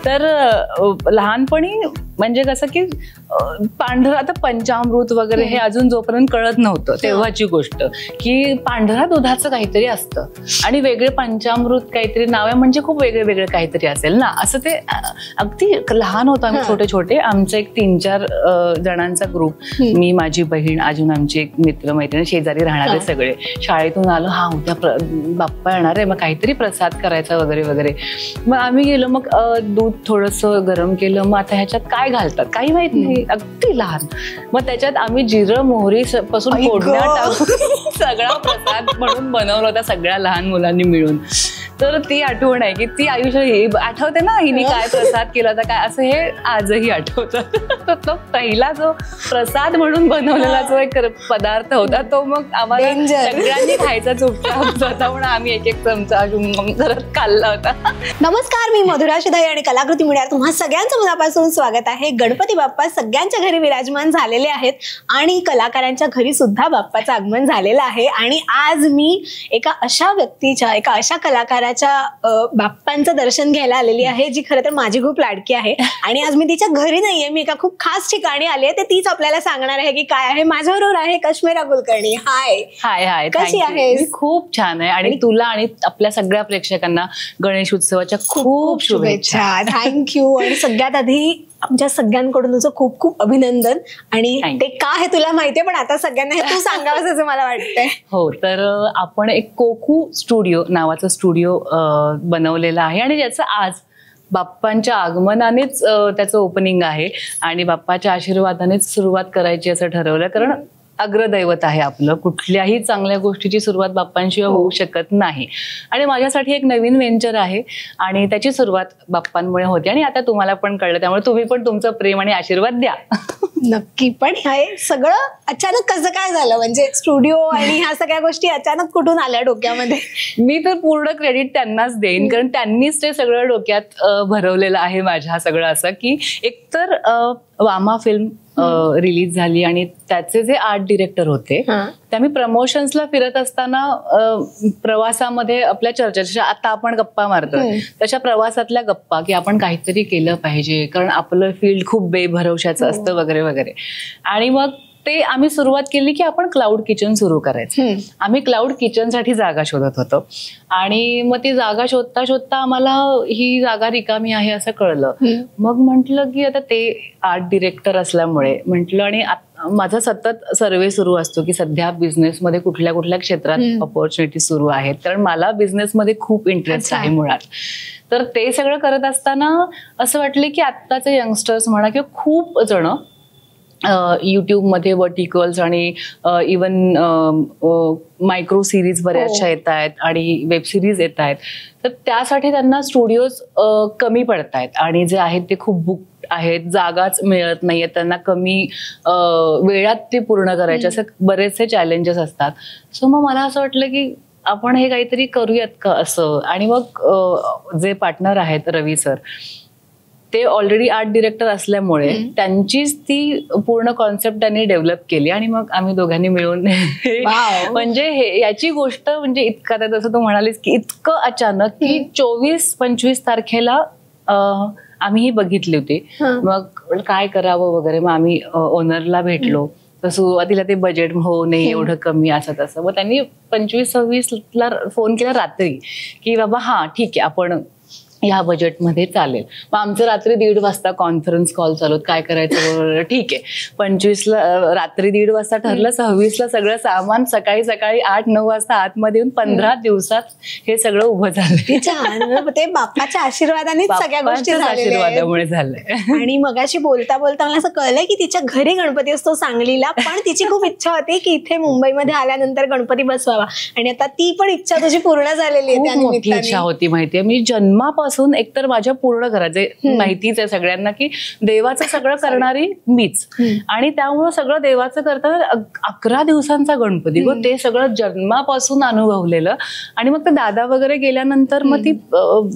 तर लहानपणी म्हणजे कसं की पांढरा आता पंचामृत वगैरे हे अजून जोपर्यंत कळत नव्हतं तेव्हाची गोष्ट की पांढरा दुधाचं काहीतरी असतं आणि वेगळे पंचामृत काहीतरी नाव आहे म्हणजे खूप वेगळे वेगळे काहीतरी असेल ना असं ते अगदी लहान होतो आम्ही छोटे छोटे आमचं एक 3-4 जणांचा ग्रुप मी माझी बहीण अजून आमची एक मित्र मैत्रिणी शेजारी राहणारे सगळे शाळेतून आलो हा उद्या बाप्पा येणार आहे मग काहीतरी प्रसाद करायचा वगैरे वगैरे मग आम्ही गेलो मग दूध थोडंसं गरम केलं मग आता ह्याच्यात काय घालतात काही माहित नाही अगदी लहान मग त्याच्यात आम्ही जिरं मोहरी पासून फोडण्या टाकून सगळा प्रसाद म्हणून बनवला होता सगळ्या लहान मुलांनी मिळून तर ती आठवण आहे की ती आयुष्य आठवते ना हिने काय प्रसाद केला होता काय असं हे आजही आठवतं तो पहिला जो प्रसाद म्हणून बनवलेला जो एक पदार्थ होता तो मग आम्हाला सगळ्यांनी खायचा चुपचाप होता म्हणून आम्ही एक एक चमचा करत खाल्ला होता. नमस्कार, मी मधुरा शिधाई आणि कलाकृती मीडिया तुम्हा सगळ्यांचं मनापासून स्वागत आहे. गणपती बाप्पा सगळ्यांच्या घरी विराजमान झालेले आहेत आणि कलाकारांच्या घरी सुद्धा बाप्पाचं आगमन झालेलं आहे आणि आज मी एका अशा व्यक्तीच्या एका अशा कलाकाराच्या बाप्पांचं दर्शन घ्यायला आलेली आहे जी खरं तर माझी खूप लाडकी आहे आणि आज मी तिच्या घरी नाहीये मी एका खूप खास ठिकाणी आली आहे. ते तीच आपल्याला सांगणार आहे की काय आहे. माझ्याबरोबर आहे कश्मीरा कुलकर्णी. हाय हाय हाय, कशी आहेस? खूप छान आहे आणि तुला आणि आपल्या सगळ्या प्रेक्षकांना गणेश उत्सवाच्या खूप शुभेच्छा. थँक्यू. आणि सगळ्यात आधी आमच्या सगळ्यांकडून तुझं खूप खूप अभिनंदन. आणि ते का हे तुला माहितीये पण आता सगळ्यांना हे तू सांगावंस असं मला वाटतंय. हो, तर आपण एक कोकू स्टुडिओ नावाचं स्टुडिओ बनवलेलं आहे आणि ज्याचं आज बाप्पांच्या आगमनानेच त्याचं ओपनिंग आहे आणि बाप्पाच्या आशीर्वादानेच सुरुवात करायची असं ठरवलं कारण अग्रदैवत आहे आपलं. कुठल्याही चांगल्या गोष्टीची सुरुवात बाप्पांशिवाय होऊ शकत नाही आणि माझ्यासाठी एक नवीन व्हेंचर आहे आणि त्याची सुरुवात बाप्पांमुळे होते आणि आता तुम्हाला पण कळलं त्यामुळे तुम्ही पण तुमचं प्रेम आणि आशीर्वाद द्या. नक्की. पण हे सगळं अचानक कसं काय झालं म्हणजे स्टुडिओ आणि ह्या सगळ्या गोष्टी अचानक कुठून आल्या डोक्यामध्ये? मी तर पूर्ण क्रेडिट त्यांनाच देईन कारण त्यांनीच ते सगळं डोक्यात भरवलेलं आहे माझ्या सगळं असं की एकतर वामा फिल्म रिलीज झाली आणि त्याचे जे आर्ट डिरेक्टर होते ते आम्ही प्रमोशन्सला फिरत असताना प्रवासामध्ये आपल्या चर्चा आता आपण गप्पा मारतोय तशा प्रवासातल्या गप्पा की आपण काहीतरी केलं पाहिजे कारण आपलं फील्ड खूप बेभरवशाचं असतं वगैरे वगैरे. आणि मग ते आम्ही सुरुवात केली की आपण क्लाउड किचन सुरू करायचं. आम्ही क्लाउड किचनसाठी जागा शोधत होतो आणि मग ती जागा शोधता शोधता आम्हाला ही जागा रिकामी आहे असं कळलं. मग म्हटलं की आता ते आर्ट डिरेक्टर असल्यामुळे म्हटलं आणि माझा सतत सर्वे सुरू असतो की सध्या बिझनेसमध्ये कुठल्या कुठल्या क्षेत्रात ऑपॉर्च्युनिटी सुरू आहेत कारण मला बिझनेसमध्ये खूप इंटरेस्ट आहे मुळात. तर ते सगळं करत असताना असं वाटलं की आत्ताचे यंगस्टर्स म्हणा किंवा खूप जण युट्यूबमध्ये वर्टिकल्स आणि इवन मायक्रो सिरीज बऱ्याचशा येत आहेत आणि वेब सिरीज येत आहेत तर त्यासाठी त्यांना स्टुडिओज कमी पडत आहेत आणि जे आहेत ते खूप बुक आहेत जागाच मिळत नाहीये त्यांना कमी वेळात ते पूर्ण करायचे असे बरेचसे चॅलेंजेस असतात. सो मग मला असं वाटलं की आपण हे काहीतरी करूयात का असं. आणि मग जे पार्टनर आहेत रवी सर ते ऑलरेडी आर्ट डिरेक्टर असल्यामुळे त्यांचीच ती पूर्ण कॉन्सेप्ट त्यांनी डेव्हलप केली आणि मग आम्ही दोघांनी मिळून म्हणजे याची गोष्ट म्हणजे इतका जसं तू म्हणालीस की इतकं अचानक की 24-25 तारखेला आम्ही ही बघितली होती. मग काय करावं वगैरे मग आम्ही ओनरला भेटलो तर सुरुवातीला ते बजेट हो नाही एवढं कमी असं तसं मग त्यांनी 25-26 फोन केला रात्री की बाबा हा ठीक आहे आपण या बजेटमध्ये चालेल. मग आमचं रात्री 1:30 वाजता कॉन्फरन्स कॉल चालू काय करायचं ठीक आहे. 25ला रात्री 1:30 वाजता ठरलं 26ला सगळं सामान सकाळी 8-9 वाजता आतमध्ये येऊन 15 दिवसात हे सगळं उभं झालं. ते बाप्पाच्या आशीर्वादाने सगळ्या गोष्टी आशीर्वादामुळे झालंय. आणि मगाशी बोलता बोलता मला असं कळलंय की तिच्या घरी गणपती असतो सांगलीला पण तिची खूप इच्छा होती की इथे मुंबईमध्ये आल्यानंतर गणपती बसवावा आणि आता ती पण इच्छा तुझी पूर्ण झालेली आहे. मोठी इच्छा होती माहितीये. मी जन्मापासून एकतर माझ्या पूर्ण घराचे माहितीच आहे सगळ्यांना की देवाचं सगळं करणारी मीच आणि त्यामुळं सगळं देवाचं करताना 11 दिवसांचा गणपती ग ते सगळं जन्मापासून अनुभवलेलं. आणि मग ते दादा वगैरे गेल्यानंतर मग ती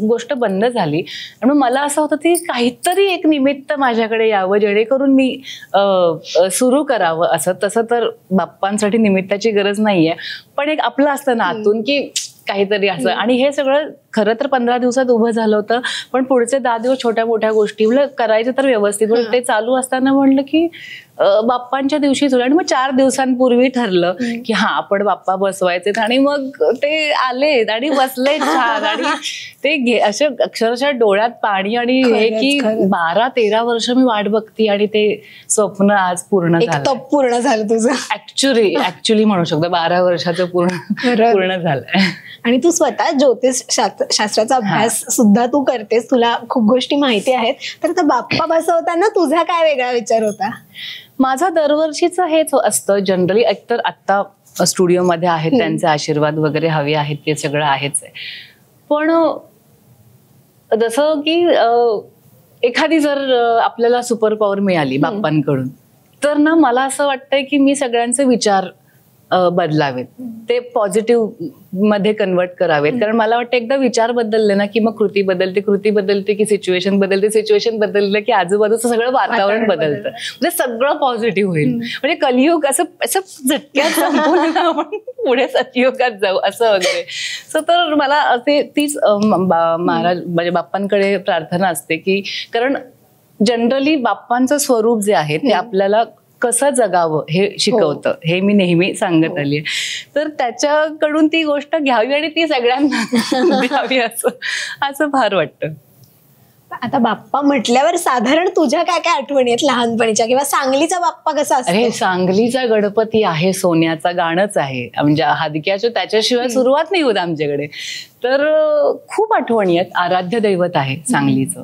गोष्ट बंद झाली आणि मला असं होतं की काहीतरी एक निमित्त माझ्याकडे यावं जेणेकरून मी सुरू करावं असं. तसं तर बाप्पांसाठी निमित्ताची गरज नाहीये पण एक आपलं असतं ना आतून की काहीतरी असं. आणि हे सगळं खरं तर 15 दिवसात उभं झालं होतं, पण पुढचे 10 दिवस छोट्या मोठ्या गोष्टी करायचे तर व्यवस्थित. पण ते चालू असताना म्हणलं की बाप्पांच्या दिवशीच होईल. आणि मग 4 दिवसांपूर्वी ठरलं की आपण बाप्पा बसवायचे. आणि मग ते आले आणि बसले छान. आणि ते असे अक्षरशः डोळ्यात पाणी. आणि हे की 12-13 वर्ष मी वाट बघती आणि ते स्वप्न आज पूर्ण झालं. पूर्ण झालं तुझं. ऍक्च्युली म्हणू शकतो 12 वर्षाचं पूर्ण झालंय. आणि तू स्वतः ज्योतिष शास्त्राचा अभ्यास सुद्धा तू करतेस, तुला खूप गोष्टी माहिती आहेत. तर आता बाप्पा बसवताना तुझा काय वेगळा विचार होता? माझा दरवर्षीचं हेच असतं जनरली. एकतर आत्ता स्टुडिओमध्ये आहेत, त्यांचे आशीर्वाद वगैरे हवे आहेत, ते सगळं आहेच आहे. पण जसं की एखादी जर आपल्याला सुपर पॉवर मिळाली बाप्पांकडून, तर ना मला असं वाटतंय की मी सगळ्यांचे विचार बदलावेत, ते पॉझिटिव्ह मध्ये कन्वर्ट करावेत. कारण मला वाटतं एकदा विचार बदलले ना की मग कृती बदलते की सिच्युएशन बदललं की आजूबाजूचं सगळं वातावरण बदलतं. म्हणजे सगळं पॉझिटिव्ह होईल. म्हणजे कलियुग असं झटक्यात संपून आपण पुढे सतयुगात जाऊ असं वगैरे. तर मला असे तीच महाराज म्हणजे बाप्पांकडे प्रार्थना असते की, कारण जनरली बाप्पांचं स्वरूप जे आहे ते आपल्याला कसं जगावं हे शिकवतं. हे मी नेहमी सांगत आली आहे. तर त्याच्याकडून ती गोष्ट घ्यावी आणि ती सगळ्यांना द्यावी असं फार वाटतं. आता बाप्पा म्हटल्यावर साधारण तुझ्या काय काय आठवणी आहेत लहानपणीच्या, किंवा सांगलीचा बाप्पा कसा असतो? अरे सांगलीचा गणपती आहे सोन्याचा, गाणंच आहे म्हणजे हादक्याचं, त्याच्याशिवाय सुरुवात नाही होत आमच्याकडे. तर खूप आठवणी आहेत. आराध्य दैवत आहे सांगलीचं.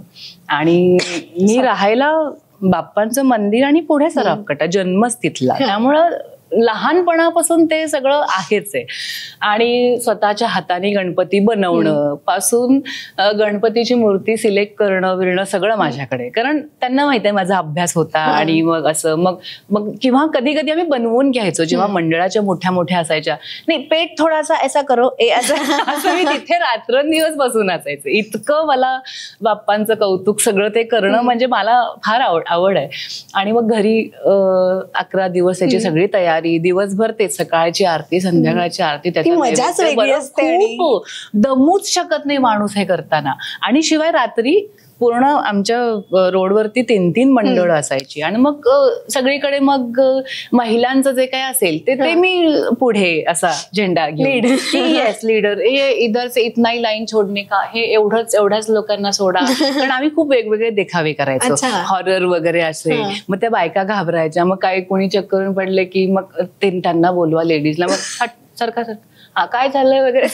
आणि मी राहायला बाप्पांचं मंदिर आणि पुढे सराफकटा, जन्मच तिथला. त्यामुळं लहानपणापासून ते सगळं आहेच आहे. आणि स्वतःच्या हाताने गणपती बनवणं पासून गणपतीची मूर्ती सिलेक्ट करणं सगळं माझ्याकडे. कारण त्यांना माहित आहे माझा अभ्यास होता. आणि मग असं मग किंवा कधी कधी आम्ही बनवून घ्यायचो जेव्हा मंडळाच्या मोठ्या असायच्या. नाही पेट थोडासा ऐसा करो असं मी तिथे रात्रंदिवस बसून असायचं. इतकं मला बाप्पांचं कौतुक सगळं ते करणं म्हणजे मला फार आवड आहे. आणि मग घरी 11 दिवस त्याची सगळी तयारी, दिवसभर ते सकाळची आरती, संध्याकाळची आरती, खूप दमूच शकत नाही माणूस हे करताना. आणि शिवाय रात्री पूर्ण आमच्या रोडवरती 3-3 मंडळ असायची. आणि मग सगळीकडे मग महिलांचं जे काय असेल ते मी पुढे असा झेंडा घेऊन, येस लीडर, इधर से इतना ही लाईन छोडणे का, हे एवढ्याच लोकांना सोडा. कारण आम्ही खूप वेगवेगळे देखावे करायचो, हॉरर वगैरे असे. मग त्या बायका घाबरायच्या. मग काही कोणी चेक करून पडले की मग त्यांना बोलवा लेडीजला, मग सरका काय झालंय वगैरे.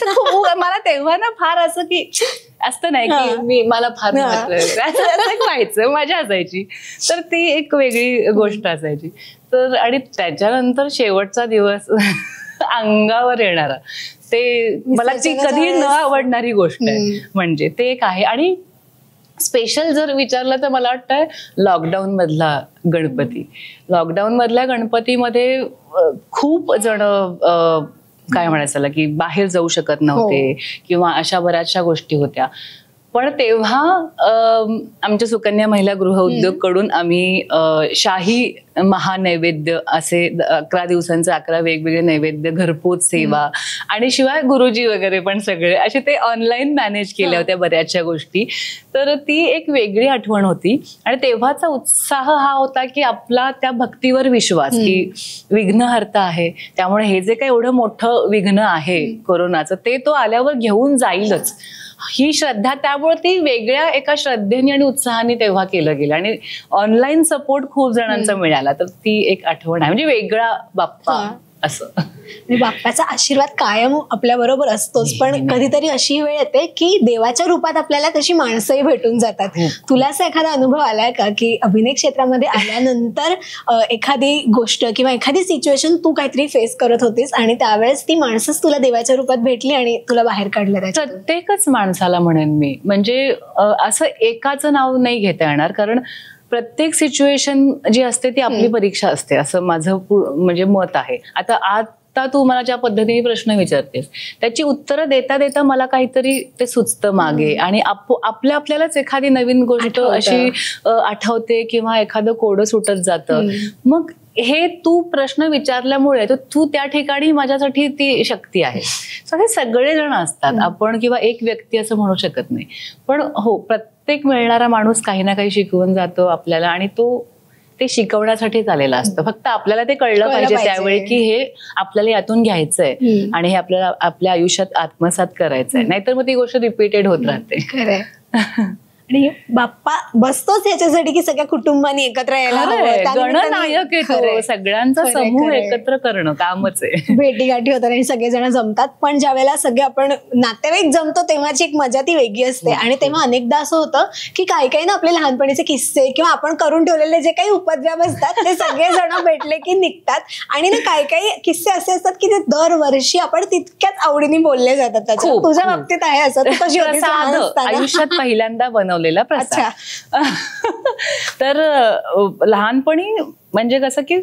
मला तेव्हा ना फार असं की असतं नाही की मला फार व्हायचं, मजा असायची. तर ती एक वेगळी गोष्ट असायची. तर आणि त्याच्यानंतर शेवटचा दिवस अंगावर येणारा, ते मला ती कधी न आवडणारी गोष्ट आहे. म्हणजे ते एक आहे. आणि स्पेशल जर विचारलं तर मला वाटतं लॉकडाऊन मधला गणपती. लॉकडाऊन मधल्या गणपतीमध्ये खूप जण काय म्हणायचं की बाहेर जाऊ शकत नव्हते किंवा अशा बऱ्याचशा गोष्टी होत्या. पण तेव्हा आमच्या सुकन्या महिला गृह उद्योग कडून आम्ही शाही महानैवेद्य असे 11 दिवसांचे 11 वेगवेगळे नैवेद्य, घरपोच सेवा, आणि शिवाय गुरुजी वगैरे पण सगळे असे ते ऑनलाईन मॅनेज केल्या होत्या बऱ्याचशा गोष्टी. तर ती एक वेगळी आठवण होती. आणि तेव्हाचा उत्साह हा होता की आपला त्या भक्तीवर विश्वास, की विघ्नहर्ता आहे, त्यामुळे हे जे काही एवढं मोठं विघ्न आहे कोरोनाचं, ते तो आल्यावर घेऊन जाईलच, ही श्रद्धा. त्यामुळे ती वेगळ्या एका श्रद्धेने आणि उत्साहाने तेव्हा केलं गेलं. आणि ऑनलाईन सपोर्ट खूप जणांचा मिळाला. तर ती एक आठवण आहे, म्हणजे वेगळा बाप्पा असं. बाप्पाचा आशीर्वाद कायम आपल्या बरोबर असतोच. पण कधीतरी अशी वेळ येते की देवाच्या रूपात आपल्याला तशी माणसंही भेटून जातात. तुला असा एखादा अनुभव आलाय का की अभिनय क्षेत्रामध्ये आल्यानंतर एखादी गोष्ट किंवा एखादी सिच्युएशन तू काहीतरी फेस करत होतीस आणि त्यावेळेस ती माणसंच तुला देवाच्या रूपात भेटली आणि तुला बाहेर काढलं? प्रत्येकच माणसाला म्हणेन मी, म्हणजे असं एकाचं नाव नाही घेता येणार. कारण प्रत्येक सिच्युएशन जी असते ती आपली परीक्षा असते, असं माझं म्हणजे मत आहे. आता तू मला ज्या पद्धतीने प्रश्न विचारतेस त्याची उत्तरं देता देता मला काहीतरी ते सुचतं मागे. आणि आपल्यालाच एखादी नवीन गोष्ट अशी आठवते किंवा एखादं कोडं सुटत जातं. मग हे तू प्रश्न विचारल्यामुळे तू त्या ठिकाणी माझ्यासाठी ती शक्ती आहे. सो हे सगळे जण असतात, आपण किंवा एक व्यक्ती असं म्हणू शकत नाही. पण हो, प्रत्येक मिळणारा माणूस काही ना काही शिकवून जातो आपल्याला, आणि तो ते शिकवण्यासाठीच आलेला असतं. फक्त आपल्याला ते कळलं पाहिजे त्यावेळी की हे आपल्याला यातून घ्यायचंय आणि हे आपल्याला आपल्या आयुष्यात आत्मसात करायचंय, नाहीतर मग ती गोष्ट रिपीटेड होत राहते. आणि बाप्पा बसतोच ह्याच्यासाठी की सगळ्या कुटुंबांनी एकत्र यायला गणनायक येतो, सगळ्यांचा समूह एकत्र करणं कामच आहे. भेटीगाठी होतात आणि सगळेजण जमतात. पण ज्यावेळेला सगळे आपण नातेवाईक जमतो तेव्हाची एक मजा ती वेगळी असते. आणि तेव्हा अनेकदा असं होतं की काही ना आपले लहानपणीचे किस्से किंवा आपण करून ठेवलेले जे काही उपद्व्याप असतात ते सगळेजण भेटले की निघतात. आणि ना काही किस्से असे असतात की ते दरवर्षी आपण तितक्याच आवडीने बोलले जातात. त्याच्या तुझ्या बाबतीत आहे असं? आयुष्यात पहिल्यांदा बनवलेला प्रसाद. तर लहानपणी म्हणजे कसं की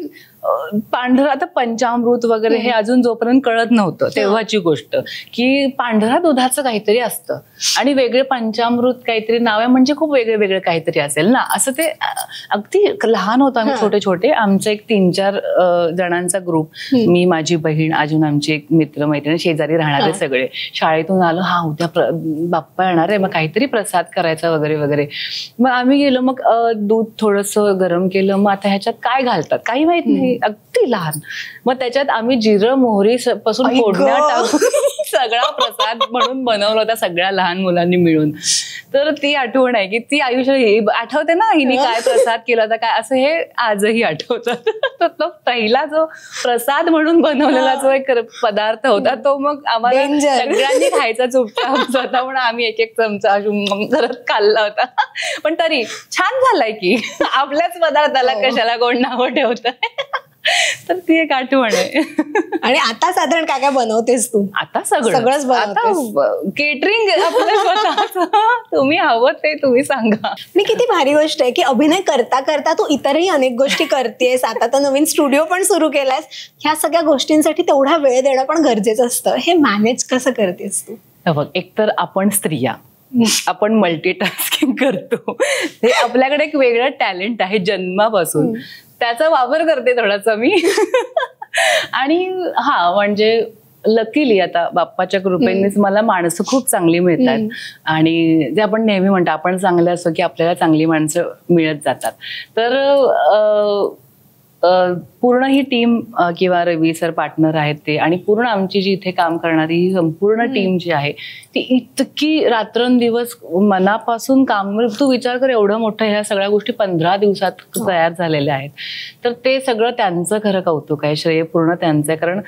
पांढरा, आता पंचामृत वगैरे हे अजून जोपर्यंत कळत नव्हतं तेव्हाची गोष्ट, की पांढरा दुधाचं काहीतरी असतं आणि वेगळे पंचामृत काहीतरी नाव आहे, म्हणजे खूप वेगळे वेगळे काहीतरी असेल ना, असं ते अगदी लहान होतं आम्ही छोटे छोटे. आमचं एक 3-4 जणांचा ग्रुप, मी, माझी बहीण, अजून आमची एक मित्रमैत्रिणी, शेजारी राहणारे सगळे. शाळेतून आलो, हा उद्या बाप्पा येणार आहे, मग काहीतरी प्रसाद करायचा वगैरे वगैरे. मग आम्ही गेलो, मग दूध थोडंसं गरम केलं, मग आता ह्याच्यात काय घालतात काही माहित नाही, अगदी लहान. मग त्याच्यात आम्ही जिरं मोहरी पासून फोडण्या टाकून सगळा प्रसाद म्हणून बनवला होता सगळ्या लहान मुलांनी मिळून. तर ती आठवण आहे की ती आयुष्य आठवते ना, हिने काय प्रसाद केला होता काय, असं हे आजही आठवतं. तर तो पहिला जो प्रसाद म्हणून बनवलेला जो एक पदार्थ होता तो मग आम्हाला सगळ्यांनी खायचा चुपचाप होता, म्हणून आम्ही एक चमचा करत खाल्ला होता. पण तरी छान झालाय की आपल्याच पदार्थाला कशाला कोण नावं ठेवतंय. तर ती एक आठवण आहे. आणि आता साधारण काय काय बनवतेस तू? आता सगळंच बनवतेस. केटरिंग आपलं स्वतःच, तुम्ही हवं ते तुम्ही सांगा. आणि किती भारी गोष्ट आहे की अभिनय करता करता तू इतरही अनेक गोष्टी करतेस. आता तर नवीन स्टुडिओ पण सुरू केलायस. ह्या सगळ्या गोष्टींसाठी तेवढा वेळ देणं पण गरजेचं असतं. हे मॅनेज कसं करतेस तू? बघ, एकतर आपण स्त्रिया, आपण मल्टीटास्किंग करतो. हे आपल्याकडे एक वेगळं टॅलेंट आहे जन्मापासून, त्याचा वापर करते थोडासा मी. आणि हा म्हणजे लकीली आता बाप्पाच्या कृपेनेच मला माणसं खूप चांगली मिळतात. आणि जे आपण नेहमी म्हणतो, आपण चांगले असतो की आपल्याला चांगली माणसं मिळत जातात. तर पूर्ण ही टीम किंवा रवी सर पार्टनर आहेत ते, आणि पूर्ण आमची जी इथे काम करणारी ही संपूर्ण टीम जी आहे ती इतकी रात्रंदिवस मनापासून काम. तू विचार कर, एवढं मोठं ह्या सगळ्या गोष्टी 15 दिवसात तयार झालेल्या आहेत. तर ते सगळं त्यांचं खरं कौतुक आहे, श्रेय पूर्ण त्यांचं आहे. कारण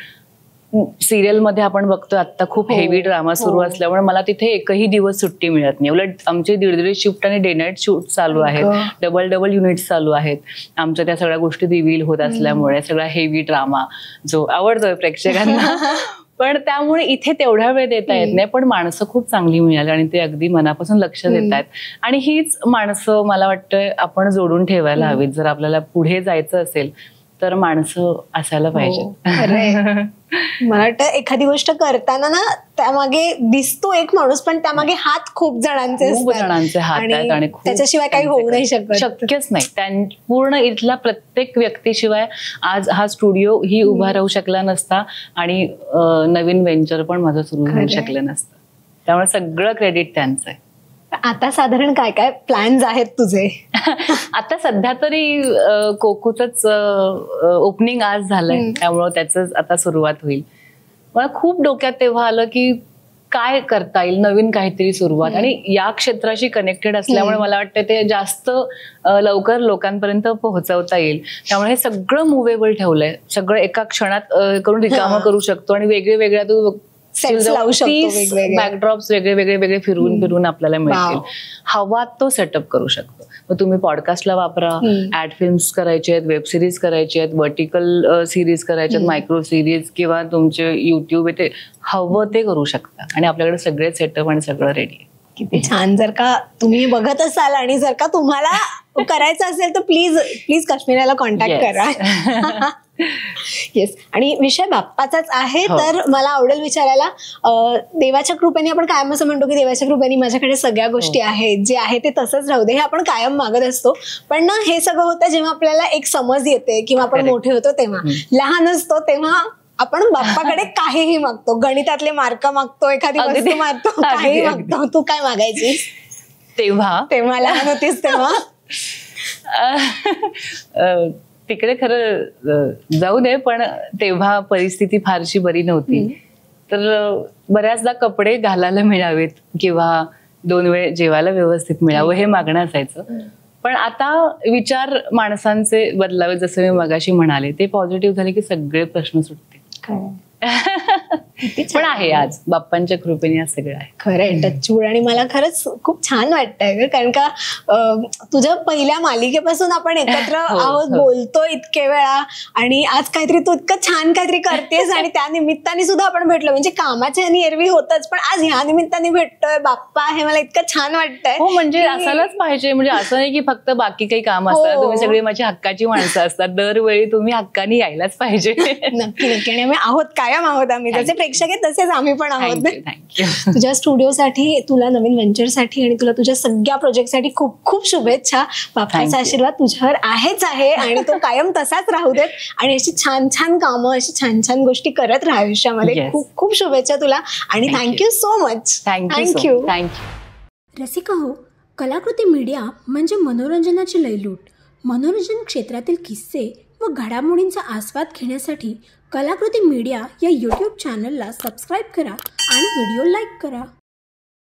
सिरियल मध्ये आपण बघतोय आता खूप हेवी ड्रामा सुरू असल्यामुळे मला तिथे एकही दिवस सुट्टी मिळत नाही. उलट आमचे 1.5 शिफ्ट आणि डे नाईट शूट चालू आहेत, डबल युनिट्स चालू आहेत आमच्या. त्या सगळ्या गोष्टी रिव्हील होत असल्यामुळे सगळा हेवी ड्रामा जो आवडतोय प्रेक्षकांना. पण त्यामुळे इथे तेवढा वेळ देता येत नाही. पण माणसं खूप चांगली मिळाली आणि ते अगदी मनापासून लक्ष देत आहेत. आणि हीच माणसं मला वाटतं आपण जोडून ठेवायला हवीत. जर आपल्याला पुढे जायचं असेल तर माणसं असायला पाहिजे. मला वाटतं एखादी गोष्ट करताना ना त्यामागे दिसतो एक माणूस, पण त्यामागे हात खूप जणांचे हात आहेत आणि त्याच्याशिवाय काही होऊ नाही शकत, शक्यच नाही. पूर्ण इथल्या प्रत्येक व्यक्तीशिवाय आज हा स्टुडिओ ही उभा राहू शकला नसता आणि नवीन वेंचर पण माझं सुरू होऊ शकलं नसतं. त्यामुळे सगळं क्रेडिट त्यांचं आहे. आता साधारण काय काय प्लॅन्स आहेत तुझे? आता सध्या तरी कोकोचंच ओपनिंग आज झालंय, त्यामुळं त्याच आता सुरुवात होईल. मला खूप डोक्यात तेव्हा आलं की काय करता येईल, नवीन काहीतरी सुरुवात. आणि या क्षेत्राशी कनेक्टेड असल्यामुळे मला वाटतं ते जास्त लवकर लोकांपर्यंत पोहोचवता येईल. त्यामुळे हे सगळं मुव्हेबल ठेवलंय, सगळं एका क्षणात करून रिकामं करू शकतो. आणि वेगवेगळ्या तू बॅकड्रॉप्स वेगळे फिरून आपल्याला मिळतील. हवा तो सेटअप करू शकतो. मग तुम्ही पॉडकास्टला वापरा, ऍड फिल्म्स करायचे आहेत, वेब सिरीज करायचे आहेत, व्हर्टिकल सिरीज करायचे आहेत, मायक्रो सिरीज, किंवा तुमचे युट्यूब आहे, ते हवं ते करू शकता. आणि आपल्याकडे सगळे सेटअप आणि सगळं रेडी आहे. किती छान. जर का तुम्ही बघत असाल आणि जर का तुम्हाला करायचं असेल तर प्लीज काश्मीराला कॉन्टॅक्ट करा. येस. आणि विषय बाप्पाचाच आहे, हो. तर मला आवडेल विचारायला, देवाच्या कृपेने आपण कायम असं म्हणतो की देवाच्या कृपेने माझ्याकडे सगळ्या गोष्टी आहेत, जे आहे ते तसंच राहू दे, हे आपण कायम मागत असतो. पण ना हे सगळं होतं जेव्हा आपल्याला एक समज येते किंवा आपण मोठे होतो तेव्हा. लहान असतो तेव्हा आपण बाप्पाकडे काहीही मागतो, गणितातले मार्क मागतो, एखादी वस्तू मागतो, काही मागतो. तू काय मागायची तेव्हा लहान होतीस तेव्हा? तिकडे खरं जाऊ दे, पण तेव्हा परिस्थिती फारशी बरी नव्हती, तर बऱ्याचदा कपडे घालायला मिळावेत किंवा 2 वेळ जेवायला व्यवस्थित मिळावं हे मागणं असायचं. पण आता विचार माणसांचे बदलावे, जसं मी मगाशी म्हणाले, ते पॉझिटिव्ह झाले की सगळे प्रश्न सुटते. पण आहे आज बाप्पांच्या कृपेने आज सगळं आहे. खरंय, टचवूड. आणि मला खरंच खूप छान वाटतंय, कारण का तुझ्या पहिल्या मालिकेपासून आपण एकत्र आहोत, बोलतो इतके वेळा, आणि आज काहीतरी तू इतकं छान काहीतरी करतेस आणि त्या निमित्ताने सुद्धा आपण भेटलो. म्हणजे कामाच्या आणि एरवी होतच, पण आज ह्या निमित्ताने भेटतोय बाप्पा, हे मला इतकं छान वाटतंय. हो, म्हणजे असायलाच पाहिजे. म्हणजे असं नाही की फक्त बाकी काही काम असतात, तुम्ही सगळी माझी हक्काची माणसं असतात, दरवेळी तुम्ही हक्काने यायलाच पाहिजे. नक्की नक्की. आणि आम्ही आहोत, कायम आहोत आम्ही, जसे प्रेक्षक आहेत तसेच आम्ही पण आहोत. तुझ्या स्टुडिओसाठी, तुला नवीन व्हेंचरसाठी आणि तुला तुझ्या सगळ्या प्रोजेक्टसाठी खूप खूप शुभेच्छा. बाप्पाचा आशीर्वाद तुझ्यावर आहेच आहे आणि तो कायम तसाच राहू देत, आणि अशी छान छान कामं, अशी छान छान गोष्टी करत राहा आयुष्यामध्ये. खूप खूप शुभेच्छा तुला आणि thank you so much. Thank you. Rasika हो, कलाकृती मीडिया म्हणजे मनोरंजनाची लयलूट. मनोरंजन क्षेत्रातील किस्से व घडामोडींचा आस्वाद घेण्यासाठी कलाकृती मीडिया या यूट्यूब चॅनलला सबस्क्राईब करा आणि व्हिडिओ लाईक करा.